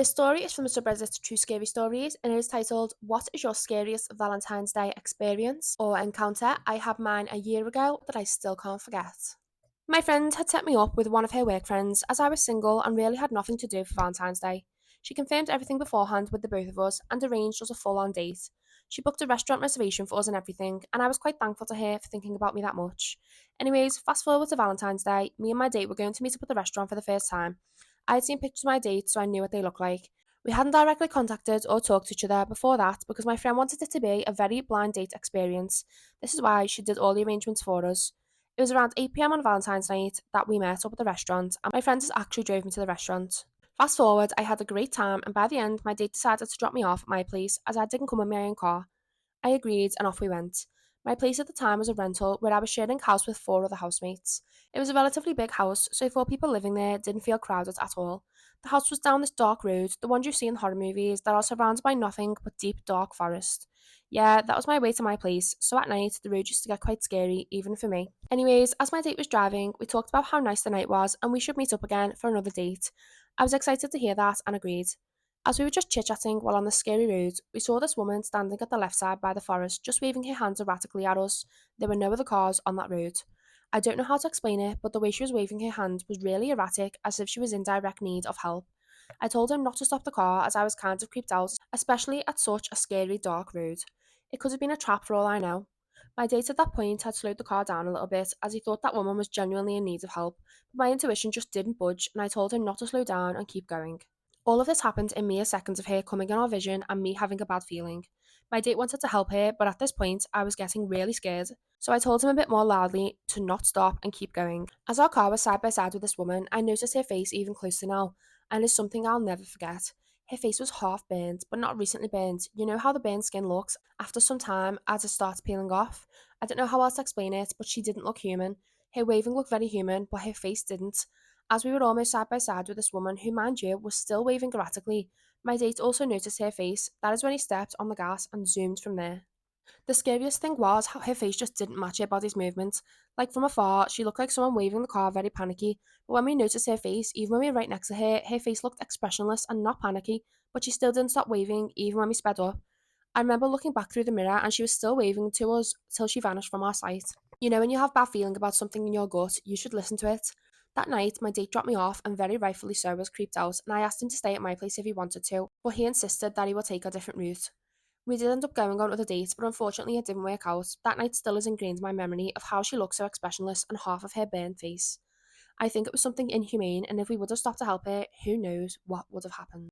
This story is from the subreddit True Scary Stories and it is titled, What is your scariest Valentine's Day experience or encounter? I had mine a year ago that I still can't forget. My friend had set me up with one of her work friends as I was single and really had nothing to do for Valentine's Day. She confirmed everything beforehand with the both of us and arranged us a full on date. She booked a restaurant reservation for us and everything, and I was quite thankful to her for thinking about me that much. Anyways, fast forward to Valentine's Day, me and my date were going to meet up at the restaurant for the first time. I had seen pictures of my date, so I knew what they looked like. We hadn't directly contacted or talked to each other before that because my friend wanted it to be a very blind date experience. This is why she did all the arrangements for us. It was around 8 p.m. on Valentine's night that we met up at the restaurant, and my friend just actually drove me to the restaurant. Fast forward, I had a great time, and by the end, my date decided to drop me off at my place as I didn't come in my own car. I agreed, and off we went. My place at the time was a rental where I was sharing a house with four other housemates. It was a relatively big house, so four people living there didn't feel crowded at all. The house was down this dark road, the ones you see in horror movies that are surrounded by nothing but deep, dark forest. Yeah, that was my way to my place, so at night the road used to get quite scary, even for me. Anyways, as my date was driving, we talked about how nice the night was and we should meet up again for another date. I was excited to hear that and agreed. As we were just chit chatting while on the scary road, we saw this woman standing at the left side by the forest, just waving her hands erratically at us. There were no other cars on that road. I don't know how to explain it, but the way she was waving her hand was really erratic, as if she was in direct need of help. I told him not to stop the car as I was kind of creeped out, especially at such a scary dark road. It could have been a trap for all I know. My date at that point had slowed the car down a little bit as he thought that woman was genuinely in need of help, but my intuition just didn't budge and I told him not to slow down and keep going. All of this happened in mere seconds of her coming in our vision and me having a bad feeling. My date wanted to help her, but at this point, I was getting really scared, so I told him a bit more loudly to not stop and keep going. As our car was side by side with this woman, I noticed her face even closer now, and it's something I'll never forget. Her face was half burned, but not recently burned. You know how the burnt skin looks after some time as it starts peeling off? I don't know how else to explain it, but she didn't look human. Her waving looked very human, but her face didn't. As we were almost side by side with this woman, who, mind you, was still waving erratically, my date also noticed her face. That is when he stepped on the gas and zoomed from there. The scariest thing was how her face just didn't match her body's movements. Like from afar, she looked like someone waving the car very panicky, but when we noticed her face, even when we were right next to her, her face looked expressionless and not panicky, but she still didn't stop waving even when we sped up. I remember looking back through the mirror and she was still waving to us till she vanished from our sight. You know, when you have bad feeling about something in your gut, you should listen to it. That night, my date dropped me off and very rightfully so was creeped out, and I asked him to stay at my place if he wanted to, but he insisted that he would take a different route. We did end up going on other dates, but unfortunately it didn't work out. That night still is ingrained in my memory of how she looked so expressionless and half of her burnt face. I think it was something inhumane, and if we would have stopped to help her, who knows what would have happened.